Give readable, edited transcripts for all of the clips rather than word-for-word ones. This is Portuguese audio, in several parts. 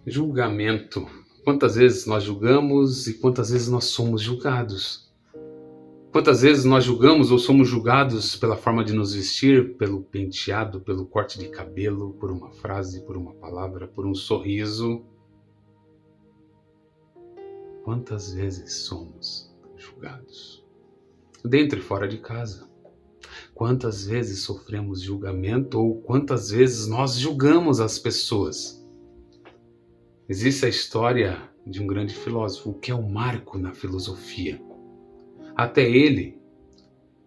Julgamento. Quantas vezes nós julgamos e quantas vezes nós somos julgados? Quantas vezes nós julgamos ou somos julgados pela forma de nos vestir, pelo penteado, pelo corte de cabelo, por uma frase, por uma palavra, por um sorriso? Quantas vezes somos julgados? Dentro e fora de casa. Quantas vezes sofremos julgamento ou quantas vezes nós julgamos as pessoas? Existe a história de um grande filósofo, o que é um marco na filosofia. Até ele,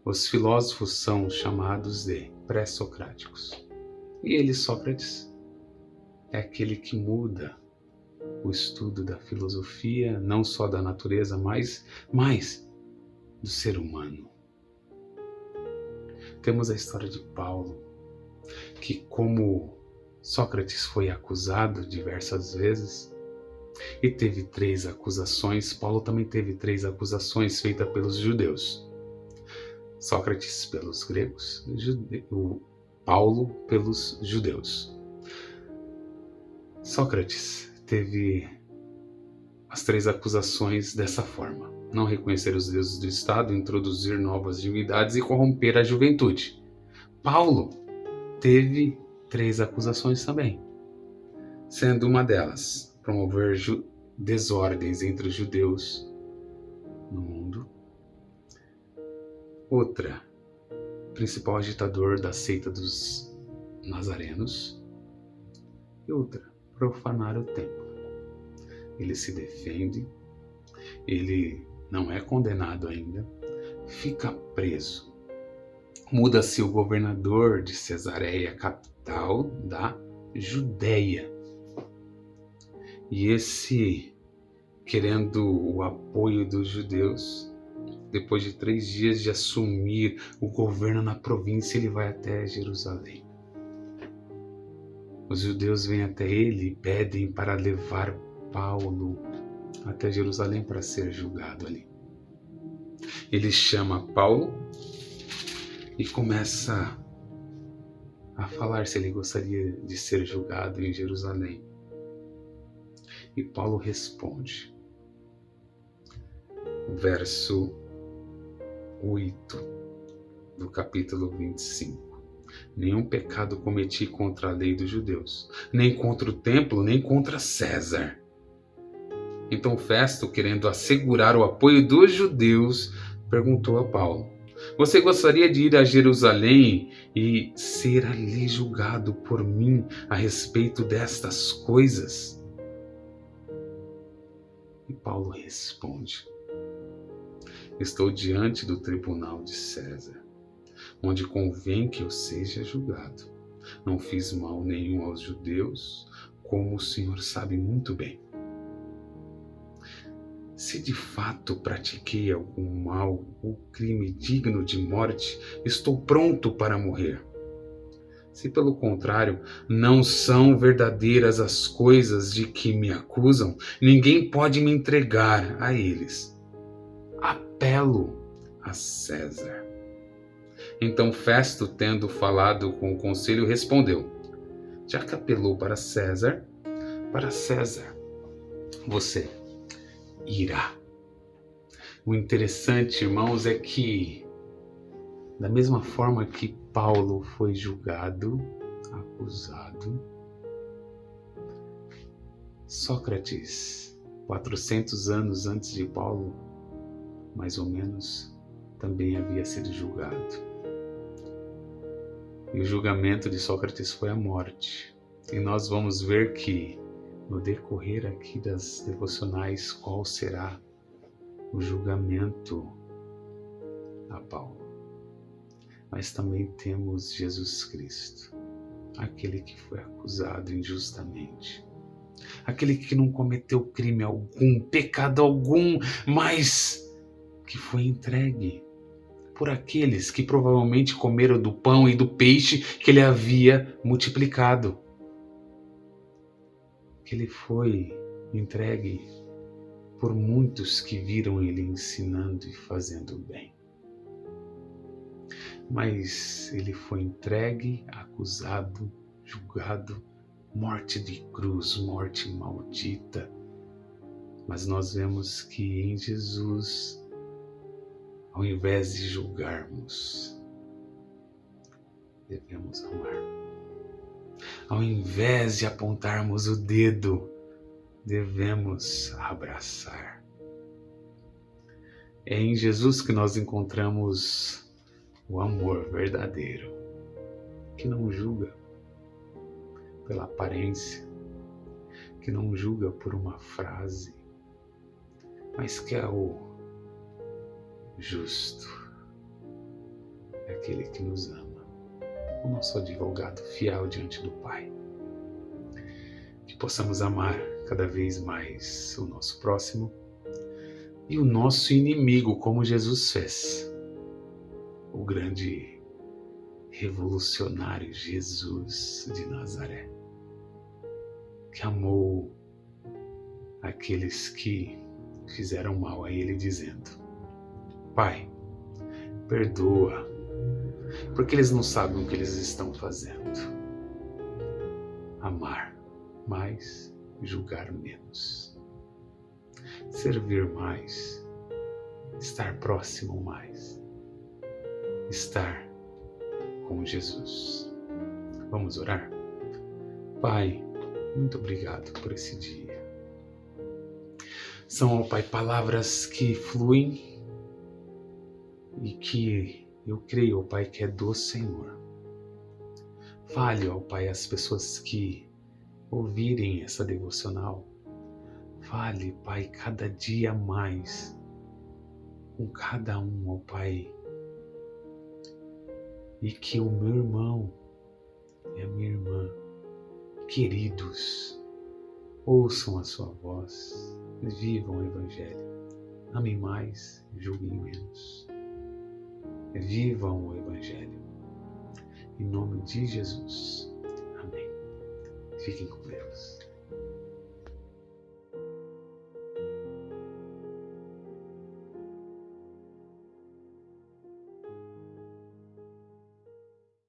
os filósofos são chamados de pré-socráticos. E ele, Sócrates, é aquele que muda o estudo da filosofia, não só da natureza, mas do ser humano. Temos a história de Paulo, que como Sócrates foi acusado diversas vezes e teve 3 acusações, Paulo também teve 3 acusações feitas pelos judeus. Sócrates pelos gregos, Paulo pelos judeus. Sócrates teve as 3 acusações dessa forma: não reconhecer os deuses do Estado, introduzir novas divindades e corromper a juventude. Paulo teve 3 acusações também, sendo uma delas promover desordens entre os judeus no mundo. Outra, principal agitador da seita dos nazarenos. E outra, profanar o templo. Ele se defende, ele não é condenado ainda, fica preso. Muda-se o governador de Cesareia, capital da Judéia. E esse, querendo o apoio dos judeus, depois de 3 dias de assumir o governo na província, ele vai até Jerusalém. Os judeus vêm até ele e pedem para levar Paulo até Jerusalém para ser julgado ali. Ele chama Paulo e começa a falar se ele gostaria de ser julgado em Jerusalém. E Paulo responde. Verso 8 do capítulo 25. Nenhum pecado cometi contra a lei dos judeus, nem contra o templo, nem contra César. Então Festo, querendo assegurar o apoio dos judeus, perguntou a Paulo: você gostaria de ir a Jerusalém e ser ali julgado por mim a respeito destas coisas? E Paulo responde: estou diante do tribunal de César, onde convém que eu seja julgado. Não fiz mal nenhum aos judeus, como o Senhor sabe muito bem. Se de fato pratiquei algum mal ou crime digno de morte, estou pronto para morrer. Se pelo contrário não são verdadeiras as coisas de que me acusam, ninguém pode me entregar a eles. Apelo a César. Então Festo, tendo falado com o conselho, respondeu: já que apelou para César você irá. O interessante, irmãos, é que da mesma forma que Paulo foi julgado, acusado, Sócrates, 400 anos antes de Paulo, mais ou menos, também havia sido julgado. E o julgamento de Sócrates foi a morte. E nós vamos ver que, no decorrer aqui das devocionais, qual será o julgamento a Paulo. Mas também temos Jesus Cristo, aquele que foi acusado injustamente, aquele que não cometeu crime algum, pecado algum, mas que foi entregue por aqueles que provavelmente comeram do pão e do peixe que ele havia multiplicado. Que ele foi entregue por muitos que viram ele ensinando e fazendo bem. Mas ele foi entregue, acusado, julgado morte de cruz, morte maldita. Mas nós vemos que em Jesus, ao invés de julgarmos, devemos amar. Ao invés de apontarmos o dedo, devemos abraçar. É em Jesus que nós encontramos o amor verdadeiro, que não julga pela aparência, que não julga por uma frase, mas que é o justo, é aquele que nos ama, o nosso advogado fiel diante do Pai. Que possamos amar cada vez mais o nosso próximo e o nosso inimigo, como Jesus fez. O grande revolucionário Jesus de Nazaré, que amou aqueles que fizeram mal a ele, dizendo: Pai, perdoa, porque eles não sabem o que eles estão fazendo. Amar mais, julgar menos. Servir mais, estar próximo mais, estar com Jesus. Vamos orar? Pai, muito obrigado por esse dia. São, ó Pai, palavras que fluem e que eu creio, ó Pai, que é do Senhor. Fale, ó Pai, às pessoas que ouvirem essa devocional. Fale, Pai, cada dia mais com cada um, ó Pai. E que o meu irmão e a minha irmã, queridos, ouçam a sua voz, vivam o Evangelho. Amem mais, julguem menos. Vivam o Evangelho. Em nome de Jesus. Amém. Fiquem com Deus.